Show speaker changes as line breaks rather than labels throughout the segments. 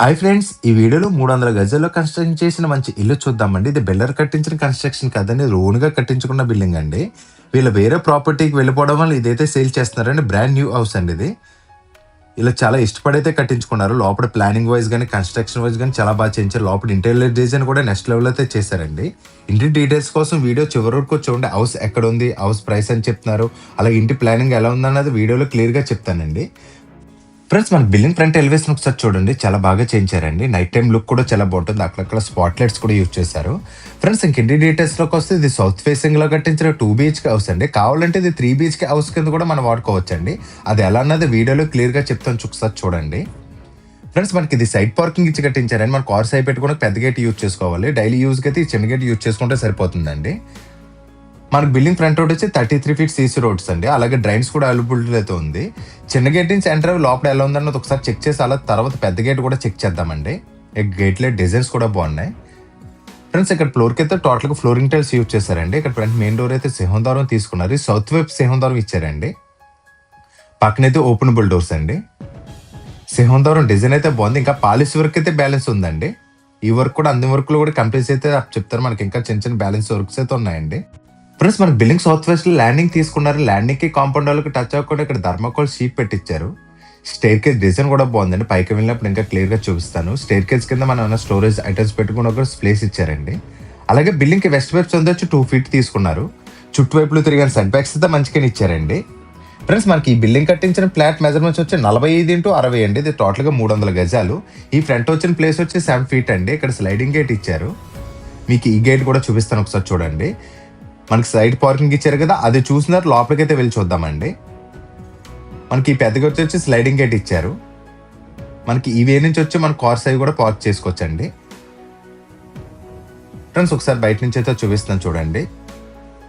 Hi friends, ఈ వీడియోలో 300 గజాల్లో కన్స్ట్రక్షన్ చేసిన మంచి ఇల్లు చూద్దామండి. ఇది బిల్డర్ కట్టించిన కన్స్ట్రక్షన్ కాదండి, ఇది ఓన్గా కట్టించుకున్న బిల్డింగ్ అండి. వీళ్ళు వేరే ప్రాపర్టీకి వెళ్ళిపోవడం వల్ల ఇదైతే సేల్ చేస్తున్నారండి. బ్రాండ్ న్యూ హౌస్ అండి ఇది. ఇలా చాలా ఇష్టపడైతే కట్టించుకున్నారు. లోపల ప్లానింగ్ వైజ్ కానీ కన్స్ట్రక్షన్ వైజ్ కానీ చాలా బాగా చేయించారు. లోపల ఇంటీరియర్ డిజైన్ కూడా నెక్స్ట్ లెవెల్ అయితే చేశారండి. ఇంటి డీటెయిల్స్ కోసం వీడియో చివరి వరకు చూడండి. హౌస్ ఎక్కడ ఉంది, హౌస్ ప్రైస్ అని చెప్తున్నారు, అలాగే ఇంటి ప్లానింగ్ ఎలా ఉందన్నది వీడియోలో క్లియర్గా చెప్తానండి. ఫ్రెండ్స్, మన బిల్డింగ్ ఫ్రంట్ ఎలివేషన్ ఒకసారి చూడండి, చాలా బాగా చేయించారండి. నైట్ టైం లుక్ కూడా చాలా బాగుంటుంది. అక్కడక్కడ స్పాట్ లైట్స్ కూడా యూజ్ చేశారు. ఫ్రెండ్స్, ఇంటి డీటెయిల్స్లోకి వస్తే ఇది సౌత్ ఫేసింగ్ లో కట్టించిన 2 BHK హౌస్ అండి. కావాలంటే ఇది 3 BHK హౌస్ కింద కూడా మనం వాడుకోవచ్చండి. అది ఎలా అన్నది వీడియోలో క్లియర్గా చెప్తాను, ఒకసారి చూడండి. ఫ్రెండ్స్, మనకి ఇది సైడ్ పార్కింగ్ ఇచ్చి కట్టించారండి. మన కార్ సైడ్ పెట్టుకుని పెద్ద గేట్ యూజ్ చేసుకోవాలి. డైలీ యూజ్కి అయితే ఈ చిన్న గేట్ యూజ్ చేసుకుంటే సరిపోతుందండి. మనకు బిల్డింగ్ ఫ్రంట్ రోడ్ వచ్చి 33 feet CC రోడ్స్ అండి. అలాగే డ్రైన్స్ కూడా అవైలబిలిటీ అయితే ఉంది. చిన్న గేట్ నుంచి ఎంటర్ అయ్యి లోపల ఎలా ఉందన్నది ఒకసారి చెక్ చేసి అలా తర్వాత పెద్ద గేట్ కూడా చెక్ చేద్దామండి. గేట్లో డిజైన్స్ కూడా బాగున్నాయి. ఫ్రెండ్స్, ఇక్కడ ఫ్లోర్కి అయితే టోటల్గా ఫ్లోరింగ్ టైల్స్ యూజ్ చేశారండి. ఇక్కడ ఫ్రంట్ మెయిన్ డోర్ అయితే సింహద్వారం తీసుకున్నారు. సౌత్ వైపు సింహద్వారం ఇచ్చారండి. పక్కనైతే ఓపెనబుల్ డోర్స్ అండి. సింహద్వారం డిజైన్ అయితే బాగుంది. ఇంకా పాలిష్ వర్క్ అయితే బ్యాలెన్స్ ఉందండి. ఈ వర్క్ కూడా అన్ని వర్క్లు కూడా కంప్లీట్ అయితే చెప్తారు. మనకి ఇంకా చిన్న చిన్న బ్యాలెన్స్ వర్క్స్ అయితే ఉన్నాయండి. ఫ్రెండ్స్, మనకి బిల్డింగ్ సౌత్ వెస్ట్ లో ల్యాండింగ్ తీసుకున్నారు. ల్యాండింగ్ కి కాంపౌండ్ వాళ్ళకి టచ్ అవ్వకుండా ఇక్కడ థర్మాకోల్ షీట్ పెట్టించారు. స్టేర్ కేస్ డిజైన్ కూడా బాగుందండి. పైకి వెళ్ళినప్పుడు ఇంకా క్లియర్ గా చూపిస్తాను. స్టేర్ కేస్ కింద మనం స్టోరేజ్ ఐటమ్స్ పెట్టుకుని ఒక ప్లేస్ ఇచ్చారండి. అలాగే బిల్డింగ్ కి వెస్ట్ వైపు వచ్చి 2 feet తీసుకున్నారు. చుట్టువైపులు తిరిగిన సెట్ బ్యాక్స్ అయితే మంచిగానే ఇచ్చారండి. ఫ్రెండ్స్, మనకి ఈ బిల్డింగ్ కట్టించిన ఫ్లాట్ మెజర్మెంట్స్ వచ్చి 45x60 అండి. ఇది టోటల్ గా 300 గజాలు. ఈ ఫ్రంట్ వచ్చిన ప్లేస్ వచ్చి 7 feet అండి. ఇక్కడ స్లైడింగ్ గేట్ ఇచ్చారు. మీకు ఈ గేట్ కూడా చూపిస్తాను, ఒకసారి చూడండి. మనకి సైడ్ పార్కింగ్ ఇచ్చారు కదా, అది చూసినారు. లోపలికి అయితే వెళ్ళి చూద్దామండి. మనకి ఈ పెద్ద గేట్ వచ్చి స్లైడింగ్ గేట్ ఇచ్చారు. మనకి ఈ వే నుంచి వచ్చి మన కార్ సైడ్ కూడా పార్క్ చేసుకోవచ్చండి. ఫ్రెండ్స్, ఒకసారి బయట నుంచి అయితే చూపిస్తున్నాను చూడండి.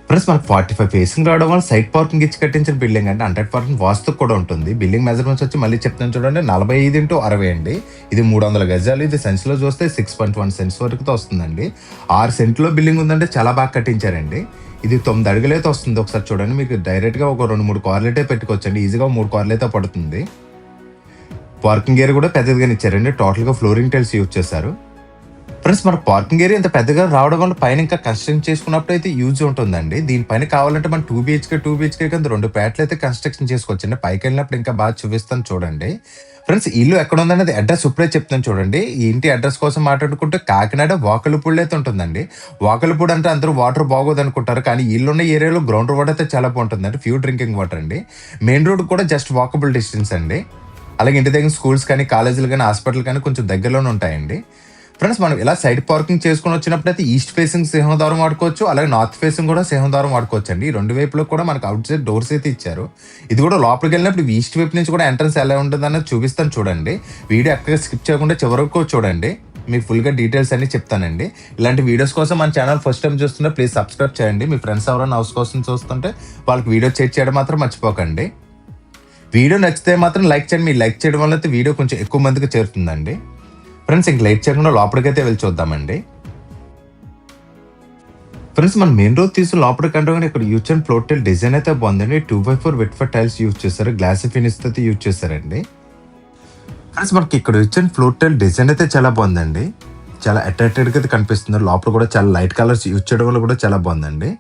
ఫ్రెండ్స్, మనకి 45 ఫేసింగ్ రావడం వల్ల సైడ్ పార్కింగ్ ఇచ్చి కట్టించిన బిల్డింగ్ అంటే 100% వాస్తు కూడా ఉంటుంది. బిల్డింగ్ మెజర్మెంట్స్ వచ్చి మళ్ళీ చెప్తాను చూడండి, 45x60 అండి. ఇది 300 గజాలు. ఇది సెన్స్ లో చూస్తే 6.1 cents వరకు వస్తుందండి. 6 cents బిల్డింగ్ ఉందంటే చాలా బాగా కట్టించారండి. ఇది 9 అడుగులు అయితే వస్తుంది. ఒకసారి చూడండి, మీకు డైరెక్ట్ గా ఒక 2-3 కార్లు అయితే పెట్టుకోవచ్చండి. ఈజీగా 3 కార్లు అయితే పడుతుంది. పార్కింగ్ ఏరియా కూడా పెద్దదిగానే ఇచ్చారండి. టోటల్ గా ఫ్లోరింగ్ టైల్స్ యూజ్ చేశారు. ఫ్రెండ్స్, మన పార్కింగ్ ఏరియా ఇంత పెద్దగా రావడం వల్ల పైన ఇంకా కన్స్ట్రక్షన్ చేసుకున్నప్పుడు అయితే యూజ్ ఉంటుందండి. దీనిపైన కావాలంటే మనం 2 BHK కింద 2 ఫ్లాట్లు అయితే కన్స్ట్రక్షన్ చేసుకోవచ్చండి. పైకి వెళ్ళినప్పుడు ఇంకా బాగా చూపిస్తాను చూడండి. ఫ్రెండ్స్, ఇల్లు ఎక్కడ ఉందనేది అడ్రస్ ఇప్పుడే చెప్తాను చూడండి. ఈ ఇంటి అడ్రస్ కోసం మాట్లాడుకుంటే కాకినాడ వాకలపూడి అయితే ఉంటుందండి. వాకలపూడి అంటే అందరూ వాటర్ బాగోదు అనుకుంటారు, కానీ ఇల్లు ఉన్న ఏరియాలో గ్రౌండ్ వాటర్ అయితే చాలా బాగుంటుందండి. ప్యూర్ డ్రింకింగ్ వాటర్ అండి. మెయిన్ రోడ్ కూడా జస్ట్ వాకబుల్ డిస్టెన్స్ అండి. అలాగే ఇంటి దగ్గర స్కూల్స్ కానీ కాలేజీలు కానీ హాస్పిటల్ కానీ కొంచెం దగ్గరలోనే ఉంటాయండి. ఫ్రెండ్స్, మనం ఇలా సైడ్ పార్కింగ్ చేసుకుని వచ్చినప్పుడు అయితే ఈస్ట్ ఫేసింగ్ సింహద్వారం వాడుకోవచ్చు, అలాగే నార్త్ ఫేసింగ్ కూడా సింహద్వారం వాడుకోవచ్చు అండి. ఈ 2 వైపులో కూడా మనకు అవుట్ సైడ్ డోర్స్ అయితే ఇచ్చారు. ఇది కూడా లోపలికి వెళ్ళినప్పుడు ఈస్ట్ వైపు నుంచి కూడా ఎంట్రన్స్ ఎలా ఉంటుంది అన్నది చూపిస్తాను చూడండి. వీడియో ఎక్కడ స్కిప్ చేయకుండా చివరకు చూడండి, మీకు ఫుల్గా డీటెయిల్స్ అన్ని చెప్తానండి. ఇలాంటి వీడియోస్ కోసం మన ఛానల్ ఫస్ట్ టైం చూస్తుంటే ప్లీజ్ సబ్స్క్రైబ్ చేయండి. మీ ఫ్రెండ్స్ ఎవరైనా హౌస్ కోసం చూస్తుంటే వాళ్ళకి వీడియో షేర్ చేయడం మాత్రం మర్చిపోకండి. వీడియో నచ్చితే మాత్రం లైక్ చేయండి. మీరు లైక్ చేయడం వల్ల అయితే వీడియో కొంచెం ఎక్కువ మందికి చేరుతుందండి. ఫ్రెండ్స్, ఇంక లైట్ చేయకుండా లోపలికైతే వెళ్ళి చూద్దామండి. ఫ్రెండ్స్, మన మెయిన్ రోడ్ తీసి లోపలికి అంటే ఇక్కడ use and floor tile design అయితే బాగుందండి. 2x4 వెట్ టైల్స్ యూజ్ చేశారు. గ్లాసీ ఫినిష్ అయితే యూజ్ చేశారండి. ఫ్రెండ్స్, మనకి ఇక్కడ use and floor tile design అయితే చాలా బాగుందండి. చాలా అట్రాక్టెడ్గా అయితే కనిపిస్తుంది. లోపల కూడా చాలా లైట్ కలర్స్ యూజ్ చేయడం వల్ల కూడా చాలా బాగుందండి.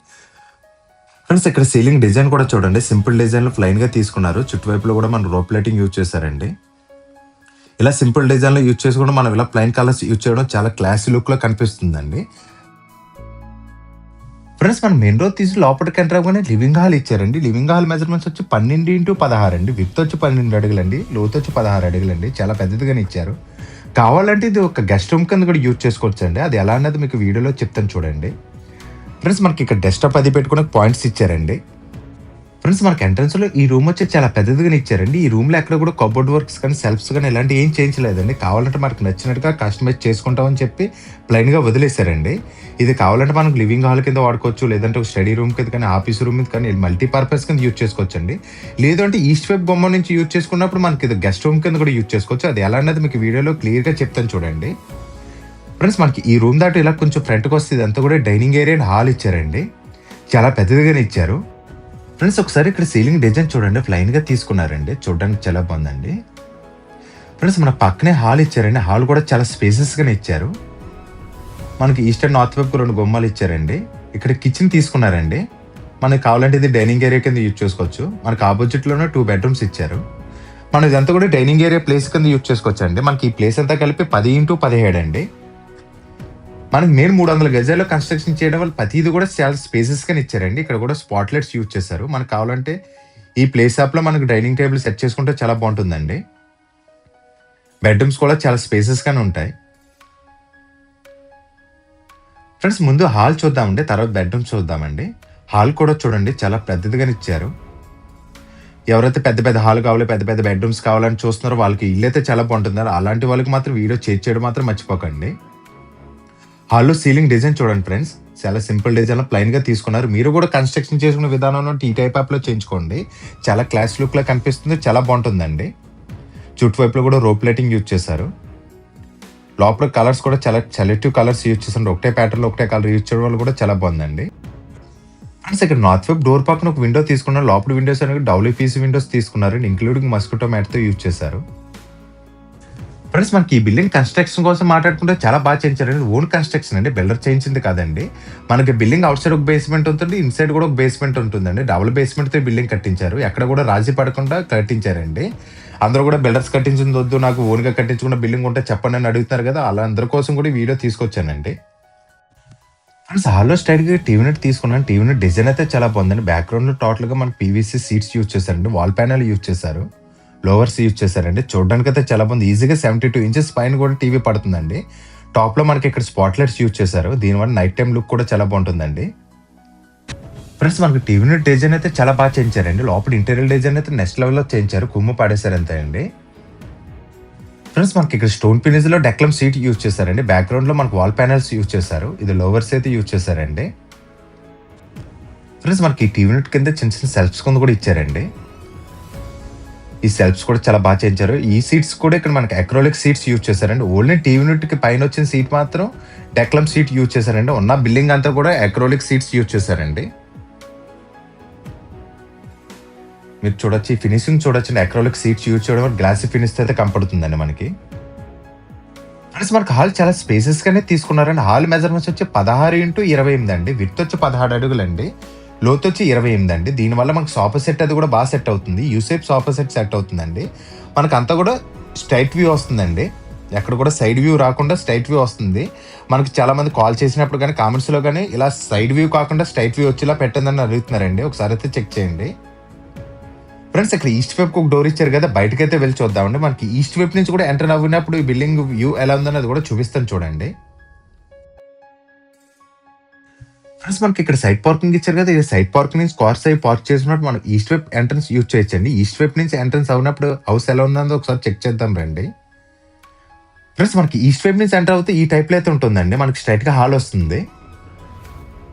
ఫ్రెండ్స్, ఇక్కడ సీలింగ్ డిజైన్ కూడా చూడండి, సింపుల్ డిజైన్లో ప్లైన్ గా తీసుకున్నారు. చుట్టువైపులో కూడా మన రోప్ లైటింగ్ యూజ్ చేశారండి. ఇలా సింపుల్ డిజైన్లో యూజ్ చేసుకుంటే మనం ఇలా ప్లైన్ కలర్స్ యూజ్ చేయడం చాలా క్లాసీ లుక్లో కనిపిస్తుందండి. ఫ్రెండ్స్, మన మెయిన్ రోడ్ తీసి లోపలికి ఎంటర్ అవ్వగానే లివింగ్ హాల్ ఇచ్చారండి. లివింగ్ హాల్ మెజర్మెంట్స్ వచ్చి 12x16 అండి. విడ్త్ వచ్చి 12 అడుగులండి. లోతు వచ్చి 16 అడుగులండి. చాలా పెద్దదిగానే ఇచ్చారు. కావాలంటే ఇది ఒక గెస్ట్ రూమ్ కింద కూడా యూజ్ చేసుకోవచ్చు అండి. అది ఎలా అన్నది మీకు వీడియోలో చెప్తాను చూడండి. ఫ్రెండ్స్, మనకి ఇక్కడ డెస్క్టాప్ అది పెట్టుకునే పాయింట్స్ ఇచ్చారండి. ఫ్రెండ్స్, మనకి ఎంట్రన్స్ లో ఈ రూమ్ వచ్చి చాలా పెద్దదిగానే ఇచ్చారండి. ఈ రూమ్ లో ఎక్కడ కూడా కబోర్డ్ వర్క్స్ కానీ సెల్ఫ్స్ కానీ ఇలాంటి ఏం చేయించలేదండి. కావాలంటే మనకు నచ్చినట్టుగా కస్టమైజ్ చేసుకుంటామని చెప్పి ప్లైన్ గా వదిలేశారండి. ఇది కావాలంటే మనకు లివింగ్ హాల్ కింద వాడుకోవచ్చు, లేదంటే ఒక స్టడీ రూమ్ కింద కానీ ఆఫీస్ రూమ్ మీద కానీ మల్టీపర్పస్ కింద యూజ్ చేసుకోవచ్చు అండి. లేదంటే ఈస్ట్ వైపు బొమ్మ నుంచి యూజ్ చేసుకున్నప్పుడు మనకి ఇది గెస్ట్ రూమ్ కింద కూడా యూజ్ చేసుకోవచ్చు. అది ఎలా అన్నది మీకు వీడియోలో క్లియర్ గా చెప్తాను చూడండి. ఫ్రెండ్స్, మనకి ఈ రూమ్ దాటి ఇలా కొంచెం ఫ్రంట్కి వస్తే ఇదంతా కూడా డైనింగ్ ఏరియా అండ్ హాల్ ఇచ్చారండి. చాలా పెద్దదిగానే ఇచ్చారు. ఫ్రెండ్స్, ఒకసారి ఇక్కడ సీలింగ్ డిజైన్ చూడండి, ప్లైన్ గా తీసుకున్నారండి. చూడడానికి చాలా బాగుందండి. ఫ్రెండ్స్ మన పక్కనే హాల్ ఇచ్చారండి. హాల్ కూడా చాలా స్పేసెస్‌గానే ఇచ్చారు. మనకి ఈస్ట్ అండ్ నార్త్ వైపుకి 2 గుమ్మాలు ఇచ్చారండి. ఇక్కడ కిచెన్ తీసుకున్నారండి. మనకి కావాలంటే ఇది డైనింగ్ ఏరియా కింద యూజ్ చేసుకోవచ్చు. మనకి ఆపోజిట్‌లోనే 2 బెడ్‌రూమ్స్ ఇచ్చారు. మనం ఇదంతా కూడా డైనింగ్ ఏరియా ప్లేస్ కింద యూజ్ చేసుకోవచ్చండి. మనకి ఈ ప్లేస్ అంతా కలిపి 10x17 అండి. మనకి మెయిన్ 300 గజాల్లో కన్‌స్ట్రక్షన్ చేయడం వల్ల ప్రతీది కూడా చాలా స్పేసెస్‌గానే ఇచ్చారండి. ఇక్కడ కూడా స్పాట్ లైట్స్ యూజ్ చేశారు. మనకు కావాలంటే ఈ ప్లేస్ యాప్‌లో మనకు డైనింగ్ టేబుల్ సెట్ చేసుకుంటే చాలా బావుంటుందండి. బెడ్‌రూమ్స్ కూడా చాలా స్పేసెస్‌గానే ఉంటాయి. ఫ్రెండ్స్ ముందు హాల్ చూద్దామండి. తర్వాత బెడ్‌రూమ్స్ చూద్దామండి. హాల్ కూడా చూడండి చాలా పెద్దదిగానే ఇచ్చారు. ఎవరైతే పెద్ద పెద్ద హాల్ కావాలి, పెద్ద పెద్ద బెడ్‌రూమ్స్ కావాలని చూస్తున్నారో వాళ్ళకి ఇల్లైతే చాలా బావుంటుంది. అలాంటి వాళ్ళకి మాత్రం వీడియో షేర్ చేయడం మాత్రం మర్చిపోకండి. హాల్‌లో సీలింగ్ డిజైన్ చూడండి ఫ్రెండ్స్. చాలా సింపుల్ డిజైన్‌లో ప్లెయిన్‌గా తీసుకున్నారు. మీరు కూడా కన్‌స్ట్రక్షన్ చేసుకునే విధానంలో టీ టైప్ యాప్‌లో చేయించుకోండి. చాలా క్లాస్ లుక్‌లా కనిపిస్తుంది. చాలా బావుంటుందండి. చుట్టువైపులా కూడా రోప్ లైటింగ్ యూజ్ చేశారు. లోపల కలర్స్ కూడా చాలా సెలెక్టివ్ కలర్స్ యూజ్ చేశారు. ఒకటే ప్యాటర్న్‌లో ఒకటే కలర్ యూజ్ చేయడం వల్ల కూడా చాలా బాగుందండి. ఫ్రెండ్స్ ఇక్కడ నార్త్ వైపు డోర్ పక్కన ఒక విండో తీసుకున్నారు. లోపల విండోస్ అనేవి డబ్ల్యూపీసీ విండోస్ తీసుకున్నారు. ఇంక్లూడింగ్ మస్కిటో మ్యాట్‌తో యూజ్ చేశారు. ఫ్రెండ్స్ మనకి ఈ బిల్డింగ్ కన్‌స్ట్రక్షన్ కోసం మాట్లాడుకుంటే చాలా బాగా చేయించారండి. ఓన్ కన్‌స్ట్రక్షన్ అండి. బిల్డర్ చేయించింది కాదండి. మనకి బిల్డింగ్ అవుట్ సైడ్ ఒక బేస్‌మెంట్ ఉంటుంది. ఇన్‌సైడ్ కూడా ఒక బేస్‌మెంట్ ఉంటుందండి. డబుల్ బేస్‌మెంట్‌తో బిల్డింగ్ కట్టించారు. ఎక్కడ కూడా రాజీ పడకుండా కట్టించారండి. అందరూ కూడా బిల్డర్స్ కట్టించింది వద్దు, నాకు ఓన్‌గా కట్టించుకున్న బిల్డింగ్ ఉంటే చెప్పండి అని అడుగుతున్నారు కదా! అలా అందరి కోసం కూడా ఈ వీడియో తీసుకొచ్చానండి. ఫ్రెండ్స్ హాల్‌లో స్ట్రెయిట్‌గా టీవీ యూనిట్ తీసుకున్నాను. టీవీ యూనిట్ డిజైన్ అయితే చాలా బాగుందండి. బ్యాక్‌గ్రౌండ్‌లో టోటల్‌గా మనకి పీవీసీ సీట్స్ యూజ్ చేశారండి. వాల్ ప్యానెల్ యూజ్ చేశారు. లోవర్స్ యూజ్ చేశారండి. చూడడానికైతే చాలా బాగుంది. ఈజీగా 72 ఇంచెస్ పైన కూడా టీవీ పడుతుందండి. టాప్‌లో మనకి ఇక్కడ స్పాట్ లైట్స్ యూజ్ చేశారు. దీనివల్ల నైట్ టైమ్ లుక్ కూడా చాలా బాగుంటుందండి. ఫ్రెండ్స్ మనకి టీవీ యూనిట్ డిజైన్ అయితే చాలా బాగా చేయించారండి. లోపల ఇంటీరియర్ డిజైన్ అయితే నెక్స్ట్ లెవెల్‌లో చేయించారు. కుమ్ము పాడేశారు అంతే అండి. ఫ్రెండ్స్ మనకి ఇక్కడ స్టోన్ ఫినిష్‌లో డెక్లమ్ సీట్ యూజ్ చేశారండి. బ్యాక్‌గ్రౌండ్‌లో మనకు వాల్ ప్యానెల్స్ యూజ్ చేశారు. ఇది లోవర్స్ అయితే యూజ్ చేశారండి. ఫ్రెండ్స్ మనకి టీవీ యూనిట్ కింద చిన్న చిన్న సెల్ఫ్స్ కింద కూడా ఇచ్చారండి. ఈ సెల్ఫ్స్ కూడా చాలా బాగా చేయించారు. ఈ సీట్స్ కూడా ఇక్కడ మనకి అక్రిలిక్ సీట్స్ యూజ్ చేశారండి. ఓన్లీ టీవీ యూనిట్‌కి పైన వచ్చిన సీట్ మాత్రం డెక్లమ్ సీట్ యూజ్ చేశారండి. ఉన్న బిల్డింగ్ అంతా కూడా అక్రిలిక్ సీట్స్ యూజ్ చేశారండి. మీరు చూడొచ్చు, ఈ ఫినిషింగ్ చూడొచ్చండి. అక్రిలిక్ సీట్స్ యూజ్ చేయడం వల్ల గ్లాసీ ఫినిష్‌తో అయితే కనపడుతుందండి మనకి. ఫ్రెండ్స్ మనకి హాల్ చాలా స్పేసెస్‌గానే తీసుకున్నారండి. హాల్ మెజర్‌మెంట్స్ వచ్చి 16x28 అండి. విడ్త్ వచ్చి 16 అడుగులండి. లోతు వచ్చి 28 అండి. దీనివల్ల మనకు సోఫా సెట్ అది కూడా బాగా సెట్ అవుతుంది. U shape sofa set set అవుతుందండి. మనకంతా కూడా స్ట్రైట్ వ్యూ వస్తుందండి. ఎక్కడ కూడా సైడ్ వ్యూ రాకుండా స్ట్రైట్ వ్యూ వస్తుంది. మనకి చాలా మంది కాల్ చేసినప్పుడు కానీ కామెంట్స్‌లో కానీ ఇలా సైడ్ వ్యూ కాకుండా స్ట్రైట్ వ్యూ వచ్చేలా పెట్టండి అని అడుగుతున్నారండి. ఒకసారి అయితే చెక్ చేయండి. ఫ్రెండ్స్ ఇక్కడ ఈస్ట్ వైపుకి ఒక డోర్ ఇచ్చారు కదా! బయటకైతే వెళ్ళి చూద్దామండి. మనకి ఈస్ట్ వైపు నుంచి కూడా ఎంటర్ అవ్వినప్పుడు ఈ బిల్డింగ్ వ్యూ ఎలా ఉందన్నది కూడా చూపిస్తాను చూడండి. ఫ్రెండ్స్ మనకి ఇక్కడ సైడ్ పార్కింగ్ ఇచ్చారు కదా! ఈ సైడ్ పార్కింగ్ నుంచి కార్స్ అవి పార్క్ చేసినప్పుడు మనం ఈస్ట్ వైపు ఎంట్రన్స్ యూజ్ చేయొచ్చండి. ఈస్ట్ వైపు నుంచి ఎంట్రన్స్ అవునప్పుడు హౌస్ ఎలా ఉందో ఒకసారి చెక్ చేద్దాం రండి. ఫ్రెండ్స్ మనకి ఈస్ట్ వైపు నుంచి ఎంటర్ అవుతే ఈ టైప్‌లో అయితే ఉంటుందండి. మనకి స్ట్రైట్‌గా హాల్ వస్తుంది.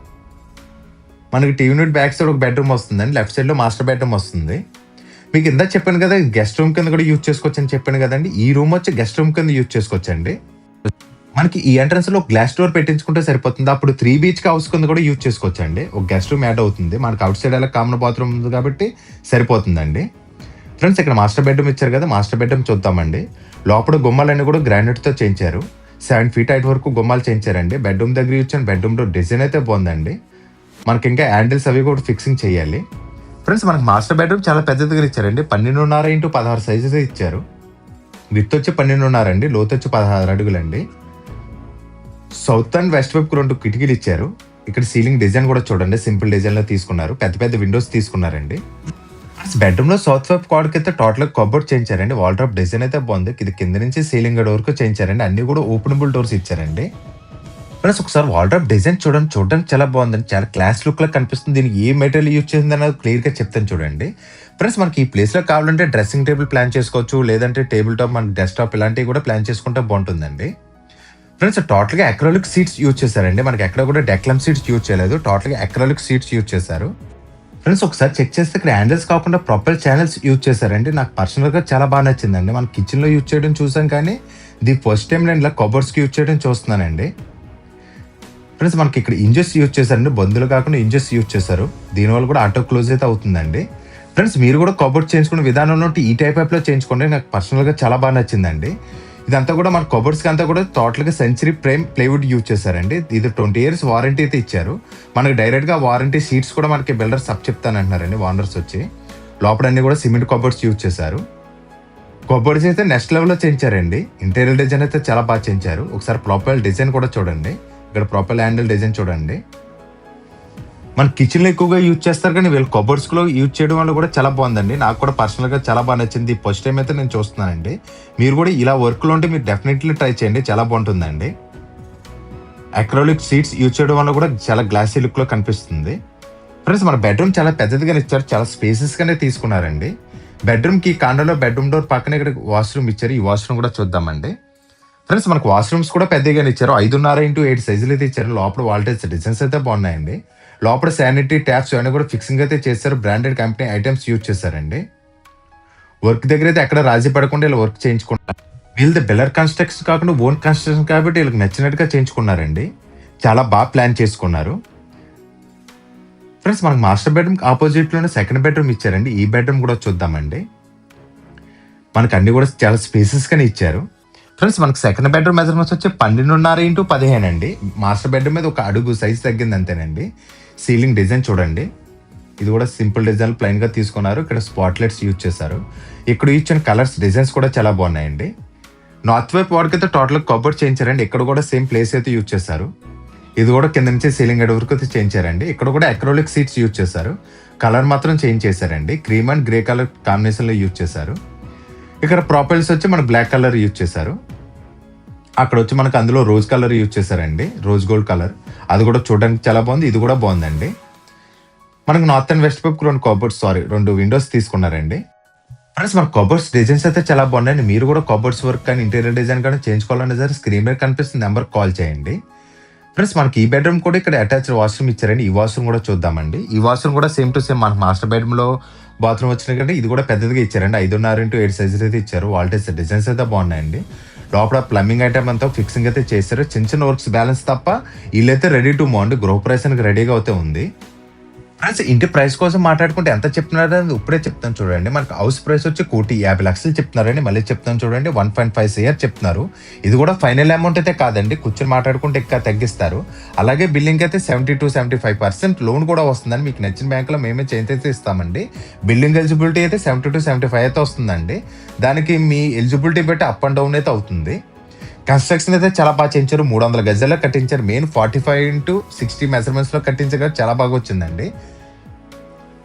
మనకి టీవీ యూనిట్ బ్యాక్ సైడ్ ఒక బెడ్‌రూమ్ వస్తుందండి. లెఫ్ట్ సైడ్‌లో మాస్టర్ బెడ్‌రూమ్ వస్తుంది. మీకు ఇందాక చెప్పాను కదా! గెస్ట్ రూమ్ కింద కూడా యూజ్ చేసుకోవచ్చని చెప్పాను కదండీ! ఈ రూమ్ వచ్చి గెస్ట్ రూమ్ కింద యూజ్ చేసుకోవచ్చండి. మనకి ఈ ఎంట్రన్స్‌లో గ్లాస్ డోర్ పెట్టించుకుంటే సరిపోతుంది. అప్పుడు 3 బీహెచ్‌కే హౌస్ కింద కూడా యూజ్ చేసుకోవచ్చండి. ఒక గెస్ట్ రూమ్ యాడ్ అవుతుంది. మనకి అవుట్ సైడ్ ఎలా కామన్ బాత్రూమ్ ఉంది కాబట్టి సరిపోతుందండి. ఫ్రెండ్స్ ఇక్కడ మాస్టర్ బెడ్‌రూమ్ ఇచ్చారు కదా! మాస్టర్ బెడ్‌రూమ్ చూద్దామండి. లోపల గుమ్మాలన్నీ కూడా గ్రానైట్‌తో చేయించారు. 7 ఫీట్ హైట్ వరకు గుమ్మాలు చేయించారండి. బెడ్‌రూమ్ దగ్గర ఇచ్చిన బెడ్‌రూమ్‌లో డిజైన్ అయితే బాగుందండి. మనకి ఇంకా హ్యాండిల్స్ అవి కూడా ఫిక్సింగ్ చేయాలి. ఫ్రెండ్స్ మనకి మాస్టర్ బెడ్‌రూమ్ చాలా పెద్దదిగా ఇచ్చారండి. 12.5x16 సైజెస్ ఇచ్చారు. విడ్త్ వచ్చి 12.5 అండి. లోతు వచ్చి 16 అడుగులండి. సౌత్ అండ్ వెస్ట్ వైపుకి 2 కిటికీలు ఇచ్చారు. ఇక్కడ సీలింగ్ డిజైన్ కూడా చూడండి. సింపుల్ డిజైన్‌లో తీసుకున్నారు. పెద్ద పెద్ద విండోస్ తీసుకున్నారండి. బెడ్‌రూమ్‌లో సౌత్ వైపు కార్డ్‌కి అయితే టోటల్‌గా కబోర్డ్ చేయించారండి. వాల్డ్రాప్ డిజైన్ అయితే బాగుంది. ఇది కింద నుంచి సీలింగ్ వరకు చేయించారండి. అన్ని కూడా ఓపెనబుల్ డోర్స్ ఇచ్చారండి. ప్లస్ ఒకసారి వాల్డ్రాప్ డిజైన్ చూడండి. చూడడానికి చాలా బాగుందండి. చాలా క్లాస్ లుక్‌లో కనిపిస్తుంది. దీనికి ఏ మెటీరియల్ యూజ్ చేసిందన్నది క్లియర్‌గా చెప్తాను చూడండి. ఫ్రెండ్స్ మనకి ఈ ప్లేస్‌లో కావాలంటే డ్రెస్సింగ్ టేబుల్ ప్లాన్ చేసుకోవచ్చు. లేదంటే టేబుల్ టాప్, మన డెస్క్‌టాప్ ఇలాంటివి కూడా ప్లాన్ చేసుకుంటే బాగుంటుందండి. ఫ్రెండ్స్ టోటల్‌గా అక్రిలిక్ సీట్స్ యూజ్ చేశారండి. మనకి ఎక్కడ కూడా డెక్లమ్ సీట్స్ యూజ్ చేయలేదు. టోటల్‌గా అక్రిలిక్ సీట్స్ యూజ్ చేశారు. ఫ్రెండ్స్ ఒకసారి చెక్ చేస్తే ఇక్కడ హ్యాండిల్స్ కాకుండా ప్రొపెల్ ఛానల్స్ యూజ్ చేశారండి. నాకు పర్సనల్‌గా చాలా బాగా నచ్చిందండి. మనం కిచెన్‌లో యూజ్ చేయడం చూసాం కానీ ఇది ఫస్ట్ టైం నేను ఇలా కబోర్డ్స్‌కి యూజ్ చేయడం చూస్తున్నానండి. ఫ్రెండ్స్ మనకి ఇక్కడ ఇంజెస్ యూజ్ చేశారండి. బందులు కాకుండా ఇంజెస్ యూజ్ చేశారు. దీనివల్ల కూడా ఆటో క్లోజ్ అయితే అవుతుందండి. ఫ్రెండ్స్ మీరు కూడా కబోర్డ్స్ చేయించుకునే విధానంలో ఈ టైప్లో చేయించుకోండి. నాకు పర్సనల్గా చాలా బాగా నచ్చిందండి. ఇదంతా కూడా మన కబోర్డ్స్కి అంతా కూడా టోటల్గా సెంచరీ ప్లైవుడ్ యూజ్ చేశారండి. ఇది 20 years వారంటీ అయితే ఇచ్చారు. మనకి డైరెక్ట్గా వారంటీ షీట్స్ కూడా మనకి బిల్డర్స్ అప్ చెప్తానంటున్నారండి ఓనర్స్ వచ్చి. లోపల అన్ని కూడా సిమెంట్ కబోర్డ్స్ యూజ్ చేశారు. కబోర్డ్స్ అయితే నెక్స్ట్ లెవెల్లో చేయించారండి. ఇంటీరియర్ డిజైన్ అయితే చాలా బాగా చేయించారు. ఒకసారి ప్రొఫైల్ డిజైన్ కూడా చూడండి. ఇక్కడ ప్రొఫైల్ హ్యాండిల్ డిజైన్ చూడండి. మన కిచెన్లో ఎక్కువగా యూజ్ చేస్తారు కానీ వీళ్ళు కబోర్డ్స్లో యూజ్ చేయడం వల్ల కూడా చాలా బాగుందండి. నాకు కూడా పర్సనల్గా చాలా బాగా నచ్చింది. ఫస్ట్ టైం అయితే నేను చూస్తున్నానండి. మీరు కూడా ఇలా వర్క్లో ఉంటే మీరు డెఫినెట్లీ ట్రై చేయండి, చాలా బాగుంటుందండి. అక్రాలిక్ సీట్స్ యూజ్ చేయడం వల్ల కూడా చాలా గ్లాసీ లుక్లో కనిపిస్తుంది. ఫ్రెండ్స్ మన బెడ్రూమ్ చాలా పెద్దదిగానే ఇచ్చారు, చాలా స్పేసెస్గానే తీసుకున్నారండి. బెడ్రూమ్కి కాండోలో బెడ్రూమ్ డోర్ పక్కన ఇక్కడ వాష్రూమ్ ఇచ్చారు. ఈ వాష్రూమ్ కూడా చూద్దామండి. ఫ్రెండ్స్ మనకు వాష్రూమ్స్ కూడా పెద్దగానే ఇచ్చారు. 5.5x8 సైజులు అయితే ఇచ్చారు. లోపల వాల్టేజ్ డిజైన్స్ అయితే బాగున్నాయండి. లోపల శానిటరీ ట్యాప్స్ అన్నీ కూడా ఫిక్సింగ్ అయితే చేశారు. బ్రాండెడ్ కంపెనీ ఐటమ్స్ యూజ్ చేశారండి. వర్క్ దగ్గర అయితే ఎక్కడ రాజీ పడకుండా ఇలా వర్క్ చేయించుకున్నారు. వీళ్ళది బిల్డర్ కన్స్ట్రక్షన్ కాకుండా ఓన్ కన్స్ట్రక్షన్ కాబట్టి వీళ్ళకి నచ్చినట్టుగా చేయించుకున్నారండి. చాలా బాగా ప్లాన్ చేసుకున్నారు. ఫ్రెండ్స్ మనకు మాస్టర్ బెడ్రూమ్ ఆపోజిట్లోనే సెకండ్ బెడ్రూమ్ ఇచ్చారండి. ఈ బెడ్రూమ్ కూడా చూద్దామండి. మనకు అన్ని కూడా చాలా స్పేసెస్గానే ఇచ్చారు. ఫ్రెండ్స్ మనకు సెకండ్ బెడ్రూమ్ మెజర్మెంట్స్ వచ్చి 12.5x15 అండి. మాస్టర్ బెడ్రూమ్ మీద ఒక అడుగు సైజ్ తగ్గింది అంతేనండి. సీలింగ్ డిజైన్ చూడండి. ఇది కూడా సింపుల్ డిజైన్ ప్లైన్గా తీసుకున్నారు. ఇక్కడ స్పాట్ లైట్స్ యూజ్ చేశారు. ఇక్కడ ఇచ్చిన కలర్స్ డిజైన్స్ కూడా చాలా బాగున్నాయండి. నార్త్ వైపు వాడికి అయితే టోటల్ కబోర్డ్ చేయించారండి. ఇక్కడ కూడా సేమ్ ప్లేస్ అయితే యూజ్ చేశారు. ఇది కూడా కింద నుంచి సీలింగ్ ఎడ్ వరకు అయితే చేయించారండి. ఇక్కడ కూడా అక్రాలిక్ సీట్స్ యూజ్ చేశారు. కలర్ మాత్రం చేంజ్ చేశారండి. క్రీమ్ అండ్ గ్రే కలర్ కాంబినేషన్లో యూజ్ చేశారు. ఇక్కడ ప్రొఫైల్స్ వచ్చి మన బ్లాక్ కలర్ యూజ్ చేశారు. అక్కడ వచ్చి మనకు అందులో రోజ్ కలర్ యూజ్ చేశారండి, రోజ్ గోల్డ్ కలర్. అది కూడా చూడడానికి చాలా బాగుంది. ఇది కూడా బాగుందండి. మనకు నార్త్ అండ్ వెస్ట్ వైపు రెండు విండోస్ తీసుకున్నారండి. ఫ్రెండ్స్ మన కబోర్డ్స్ డిజైన్స్ అయితే చాలా బాగున్నాయండి. మీరు కూడా కబోర్డ్స్ వర్క్ కానీ ఇంటీరియర్ డిజైన్ కానీ చేయించుకోవాలనే సరే స్క్రీన్ మీద కనిపిస్తున్న నెంబర్ కాల్ చేయండి. ఫ్రెండ్స్ మనకి ఈ బెడ్రూమ్ కూడా ఇక్కడ అటాచ్డ్ వాష్రూమ్ ఇచ్చారండి. ఈ వాష్రూమ్ కూడా చూద్దామండి. ఈ వాష్రూమ్ కూడా సేమ్ టు సేమ్ మనకు మాస్టర్ బెడ్రూమ్లో బాత్రూమ్ వచ్చిన కంటే ఇది కూడా పెద్దదిగా ఇచ్చారండి. 5.5x8 సైజులు అయితే ఇచ్చారు. వాల్టేజ్ డిజైన్స్ అయితే బాగున్నాయండి. లోపల ప్లంబింగ్ ఐటమ్ అంతా ఫిక్సింగ్ అయితే చేశారు. చిన్న చిన్న వర్క్స్ బ్యాలెన్స్ తప్ప వీళ్ళైతే రెడీ టు మూవ్ అండి. గృహప్రవేశానికి రెడీగా అయితే ఉంది. ఫ్రెండ్స్ ఇంటి ప్రైస్ కోసం మాట్లాడుకుంటే ఎంత చెప్తున్నారో ఇప్పుడే చెప్తాను చూడండి. మనకు హౌస్ ప్రైస్ వచ్చి 1,50,00,000 చెప్తున్నారండి. మళ్ళీ చెప్తాను చూడండి, 1.5 CR చెప్తున్నారు. ఇది కూడా ఫైనల్ అమౌంట్ అయితే కాదండి. కూర్చొని మాట్లాడుకుంటే ఇంకా తగ్గిస్తారు. అలాగే బిల్లింగ్ అయితే 70-75% లోన్ కూడా వస్తుందండి. మీకు నచ్చిన బ్యాంకులో మేమే చేంజ్ అయితే ఇస్తామండి. బిల్డింగ్ ఎలిజిబిలిటీ అయితే 70-75 అయితే వస్తుందండి. దానికి మీ ఎలిజిబిలిటీ బట్టి అప్ అండ్ డౌన్ అయితే అవుతుంది. కన్స్ట్రక్షన్ అయితే చాలా బాగా చేయించారు. 300 గజాల్లో కట్టించారు. మెయిన్ 45x60 మెజర్మెంట్స్లో కట్టించగా చాలా బాగా వచ్చిందండి.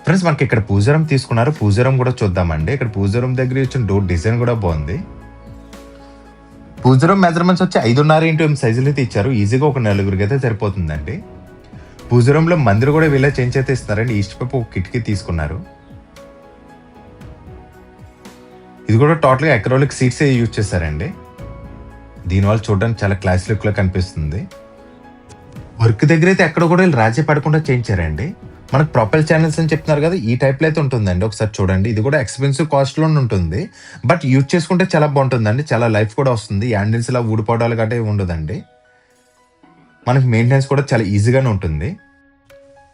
ఫ్రెండ్స్ మనకి ఇక్కడ పూజారం తీసుకున్నారు. పూజారం కూడా చూద్దామండి. ఇక్కడ పూజారం దగ్గర ఇచ్చిన డోర్ డిజైన్ కూడా బాగుంది. పూజారం మెజర్మెంట్స్ వచ్చి 5.5x8 సైజులు అయితే ఇచ్చారు. ఈజీగా ఒక 4 అయితే సరిపోతుందండి. పూజారంలో మందిర్ కూడా వీళ్ళే చేంజ్ అయితే ఇస్తున్నారండి. ఈస్ట్ వైపు ఒక కిటికీ తీసుకున్నారు. ఇది కూడా టోటల్గా అక్రాలిక్ సీట్స్ యూజ్ చేశారండి. దీనివల్ల చూడడానికి చాలా క్లాస్ లుక్లో కనిపిస్తుంది. వర్క్ దగ్గర అయితే ఎక్కడ కూడా వీళ్ళు రాజీ పడకుండా చేయించారండి. మనకు ప్రొఫైల్ ఛానల్స్ అని చెప్తున్నారు కదా, ఈ టైప్లో అయితే ఉంటుందండి. ఒకసారి చూడండి. ఇది కూడా ఎక్స్పెన్సివ్ కాస్ట్లో ఉంటుంది, బట్ యూజ్ చేసుకుంటే చాలా బాగుంటుందండి. చాలా లైఫ్ కూడా వస్తుంది. హ్యాండిల్స్ ఇలా ఊడిపోవడాలు గట్టే ఉండదండి. మనకి మెయింటెనెన్స్ కూడా చాలా ఈజీగానే ఉంటుంది.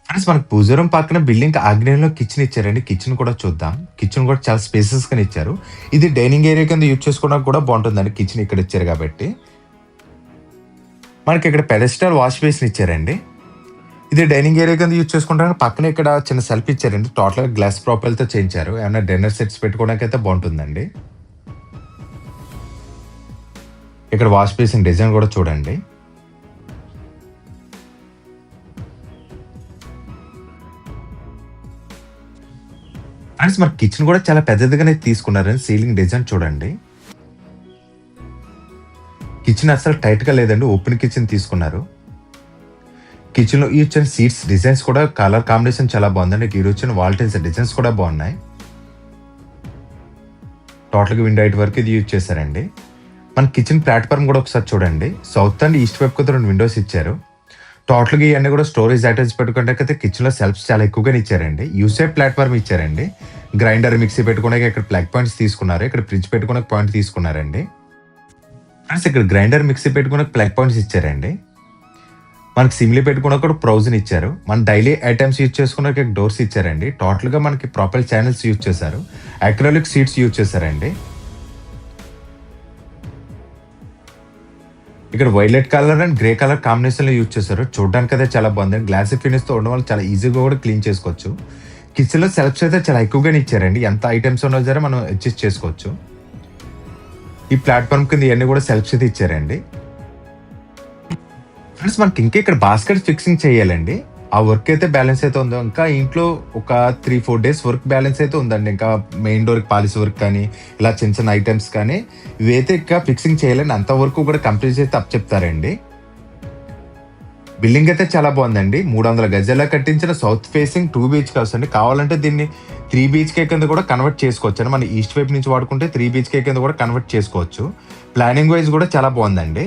ఫ్రెండ్స్ మనకు పూజారం పక్కన బిల్డింగ్ ఆగ్నేయంలో కిచెన్ ఇచ్చారండి. కిచెన్ కూడా చూద్దాం. కిచెన్ కూడా చాలా స్పేసెస్గా ఇచ్చారు. ఇది డైనింగ్ ఏరియా కింద యూజ్ చేసుకోవడానికి కూడా బాగుంటుందండి. కిచెన్ ఇక్కడ ఇచ్చారు కాబట్టి మనకి ఇక్కడ పెడెస్టల్ వాష్ బేసిన్ ఇచ్చారండి. ఇది డైనింగ్ ఏరియా కింద యూజ్ చేసుకుంటానికి పక్కన ఇక్కడ చిన్న సెల్ఫ్ ఇచ్చారండి. టోటల్గా గ్లాస్ ప్రొఫైల్తో చేయించారు. ఏమైనా డిన్నర్ సెట్స్ పెట్టుకోవడానికి అయితే బాగుంటుందండి. ఇక్కడ వాష్ బేసిన్ డిజైన్ కూడా చూడండి. ఫ్రెండ్స్ మరి కిచెన్ కూడా చాలా పెద్దదిగానే తీసుకున్నారని సీలింగ్ డిజైన్ చూడండి. కిచెన్ అసలు టైట్గా లేదండి. ఓపెన్ కిచెన్ తీసుకున్నారు. కిచెన్లో ఈ వచ్చిన సీట్స్ డిజైన్స్ కూడా కలర్ కాంబినేషన్ చాలా బాగుందండి. ఈ వచ్చిన వాల్టైన్స్ డిజైన్స్ కూడా బాగున్నాయి. టోటల్గా విండో హైట్ వరకు ఇది యూజ్ చేశారండి. మన కిచెన్ ప్లాట్ఫామ్ కూడా ఒకసారి చూడండి. సౌత్ అండ్ ఈస్ట్ వైపు కూడా 2 విండోస్ ఇచ్చారు. టోటల్గా ఇవన్నీ కూడా స్టోరేజ్ ఐటమ్స్ పెట్టుకుంటే కిచెన్లో సెల్ఫ్స్ చాలా ఎక్కువగానే ఇచ్చారండి. యూసేఫ్ ప్లాట్ఫామ్ ఇచ్చారండి. గ్రైండర్ మిక్సీ పెట్టుకోవడానికి ఇక్కడ ప్లగ్ పాయింట్స్ తీసుకున్నారు. ఇక్కడ ఫ్రిడ్జ్ పెట్టుకోవడానికి పాయింట్ తీసుకున్నారండి. ఫ్రెండ్స్ ఇక్కడ గ్రైండర్ మిక్సీ పెట్టుకోవడానికి ప్లగ్ పాయింట్స్ ఇచ్చారండి. మనకి సిమ్లీ పెట్టుకున్న కూడా ప్రొవిజన్ ఇచ్చారు. మన డైలీ ఐటమ్స్ యూజ్ చేసుకున్న డోర్స్ ఇచ్చారండి. టోటల్‌గా మనకి ప్రాపర్ చానెల్స్ యూజ్ చేశారు. అక్రిలిక్ సీట్స్ యూజ్ చేశారండి. ఇక్కడ violet colour and grey colour కాంబినేషన్‌లో యూజ్ చేశారు. చూడడానికైతే చాలా బాగుందండి. గ్లాసీ ఫినిష్‌తో ఉండడం వల్ల చాలా ఈజీగా కూడా క్లీన్ చేసుకోవచ్చు. కిచెన్‌లో సెల్ఫ్స్ అయితే చాలా ఎక్కువగానే ఇచ్చారండి. ఎంత ఐటమ్స్ ఉన్నా సరే మనం అడ్జస్ట్ చేసుకోవచ్చు. ఈ ప్లాట్‌ఫార్మ్ కింద ఇయన్నీ కూడా సెల్ఫ్స్ అయితే ఇచ్చారండి. ఫ్రెండ్స్ మనకి ఇంకా ఇక్కడ బాస్కెట్ ఫిక్సింగ్ చేయాలండి. ఆ వర్క్ అయితే బ్యాలెన్స్ అయితే ఉందో, ఇంకా ఇంట్లో ఒక 3-4 డేస్ వర్క్ బ్యాలెన్స్ అయితే ఉందండి. ఇంకా మెయిన్ డోర్‌కి పాలిష్ వర్క్ కానీ, ఇలా చిన్న చిన్న ఐటమ్స్ కానీ ఇవైతే ఇంకా ఫిక్సింగ్ చేయాలండి. అంత వరకు కూడా కంప్లీట్ చేసి అప్పచెప్తారండి. బిల్డింగ్ అయితే చాలా బాగుందండి. 300 గజాల్లో కట్టించిన సౌత్ ఫేసింగ్ 2 BHK హౌస్ అండి. కావాలంటే దీన్ని 3 BHK కింద కూడా కన్వర్ట్ చేసుకోవచ్చు అండి. మన ఈస్ట్ వైపు నుంచి వాడుకుంటే 3 BHK కింద కూడా కన్వర్ట్ చేసుకోవచ్చు. ప్లానింగ్ వైజ్ కూడా చాలా బాగుందండి.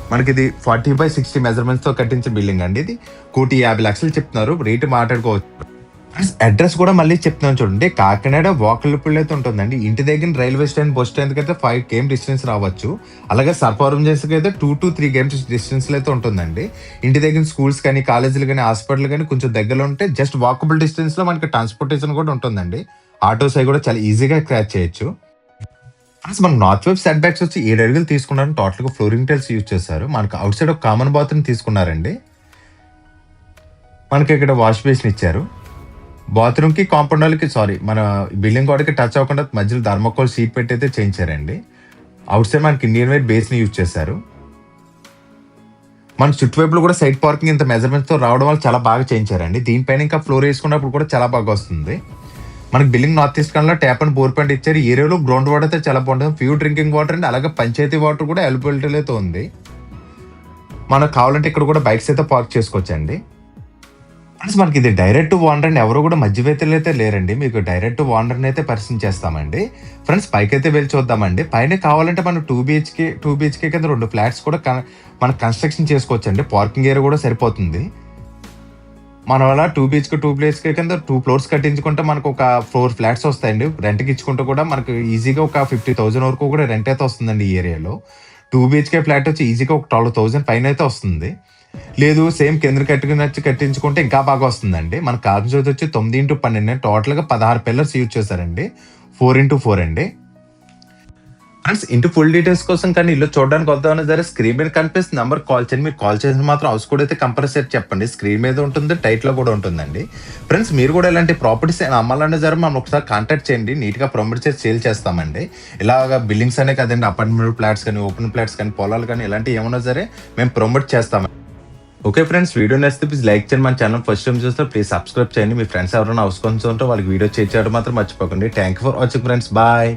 మనకి ఇది 40/60 మెజర్మెంట్స్ తో కట్టించిన బిల్డింగ్ అండి. ఇది 1,50,00,000 చెప్తున్నారు. రేటు మాట్లాడుకోవచ్చు. అడ్రస్ కూడా మళ్ళీ చెప్తున్నాను చూడండి. కాకినాడ వాకలపల్లి అయితే ఉంటుందండి. ఇంటి దగ్గర రైల్వే స్టేషన్, బస్ స్టాండ్ కి అయితే 5 km డిస్టెన్స్ రావచ్చు. అలాగే సర్పవరం చేసేకి అయితే 2 to 3 km డిస్టెన్స్ అయితే ఉంటుందండి. ఇంటి దగ్గర స్కూల్స్ కానీ, కాలేజీలు కానీ, హాస్పిటల్ కానీ కొంచెం దగ్గరలో ఉంటే జస్ట్ వాకబుల్ డిస్టెన్స్ లో మనకి ట్రాన్స్పోర్టేషన్ కూడా ఉంటుందండి. ఆటోస్ అవి కూడా చాలా ఈజీగా క్యాచ్ చేయొచ్చు. ఫ్రెండ్స్ మనకు నార్త్ వైపు సెట్ బ్యాక్స్ వచ్చి 7 అడుగులు తీసుకున్నారు. టోటల్ గా ఫ్లోరింగ్ టైల్స్ యూజ్ చేశారు. మనకు అవుట్ సైడ్ ఒక కామన్ బాత్రూమ్ తీసుకున్నారండి. మనకి ఇక్కడ వాష్ బేసిన్ ఇచ్చారు. బాత్రూమ్ కి కాంపౌండ్ వాళ్ళకి మన బిల్డింగ్ గోడకి టచ్ అవ్వకుండా మధ్యలో థర్మాకోల్ షీట్ పెట్టి అయితే చేయించారండి. అవుట్ సైడ్ మనకి ఇండియన్ వైర్ బేస్ ని యూజ్ చేశారు. మన చుట్టువైపులో కూడా సైడ్ పార్కింగ్ ఇంత మెజర్మెంట్స్ తో రావడం వల్ల చాలా బాగా చేయించారండి. దీనిపైన ఇంకా ఫ్లోర్ వేసుకున్నప్పుడు కూడా చాలా బాగా వస్తుంది. మనకి బిల్డింగ్ నార్త్ ఈస్ట్ కార్నర్ లో ట్యాప్ అండ్ బోర్ పాయింట్ ఇచ్చారు. ఈ ఏరియాలో గ్రౌండ్ వాటర్ అయితే చాలా బాగుంటుంది. ప్యూర్ డ్రింకింగ్ వాటర్ అండి. అలాగే పంచాయతీ వాటర్ కూడా అవైలబిలిటీలో అయితే ఉంది. మనకు కావాలంటే ఇక్కడ కూడా బైక్స్ అయితే పార్క్ చేసుకోవచ్చండి. ఫ్రెండ్స్ మనకి ఇది డైరెక్ట్ ఓనర్ అండి. ఎవరు కూడా మధ్యవర్తులు అయితే లేరండి. మీకు డైరెక్ట్ ఓనర్ అయితే పరిచయం చేస్తామండి. ఫ్రెండ్స్ పైకి అయితే వెళ్ళి చూద్దామండి. పైన కావాలంటే మనం 2 BHK కింద 2 ఫ్లాట్స్ కూడా మనం కన్స్ట్రక్షన్ చేసుకోవచ్చండి. పార్కింగ్ ఏరియా కూడా సరిపోతుంది. మనం అలా 2 BHK కింద 2 ఫ్లోర్స్ కట్టించుకుంటే మనకు ఒక 4 ఫ్లాట్స్ వస్తాయండి. రెంట్కి ఇచ్చుకుంటే కూడా మనకు ఈజీగా ఒక 50,000 వరకు కూడా రెంట్ అయితే వస్తుందండి ఈ ఏరియాలో. 2 BHK ఫ్లాట్ వచ్చి ఈజీగా ఒక 12,000 పైన అయితే వస్తుంది. లేదు సేమ్ కింద కట్టించుకుంటే ఇంకా బాగా వస్తుందండి. మన కాన్సెప్ట్ వచ్చి 9x12 టోటల్ గా 16 పిల్లర్స్ యూజ్ చేశారండి. 4x4 అండి. ఫ్రెండ్స్ ఇంటి ఫుల్ డీటెయిల్స్ కోసం కానీ ఇల్లు చూడడానికి వద్దామని సరే స్క్రీన్ మీద కనిపిస్తుంది నెంబర్ కాల్ చేయండి. మీరు కాల్ చేసిన మాత్రం హౌస్ కూడా అయితే కంపల్సరీ చెప్పండి. స్క్రీన్ మీద ఉంటుంది, టైట్లో కూడా ఉంటుందండి. ఫ్రెండ్స్ మీరు కూడా ఇలాంటి ప్రాపర్టీస్ అమ్మాలన్నా సరే మనం ఒకసారి కాంటాక్ట్ చేయండి. నీట్గా ప్రమోట్ చేసి సేల్ చేస్తామండి. ఇలాగ బిల్డింగ్స్ అనే కదండి, అపార్ట్మెంట్ ఫ్లాట్స్ కానీ, ఓపెన్ ఫ్లాట్స్ కానీ, పొలాలు కానీ ఇలాంటివి ఏమన్నా సరే మేము ప్రమోట్ చేస్తామండి. ఓకే ఫ్రెండ్స్, వీడియో నచ్చితే ప్లీజ్ లైక్ చేయండి. మన ఛానల్ ఫస్ట్ టైం చూస్తే ప్లీజ్ సబ్స్క్రైబ్ చేయండి. మీ ఫ్రెండ్స్ ఎవరైనా హౌస్ కొంచెం ఉంటే వాళ్ళకి వీడియో చేయడం మాత్రం మర్చిపోకండి. Thank you for watching friends. Bye.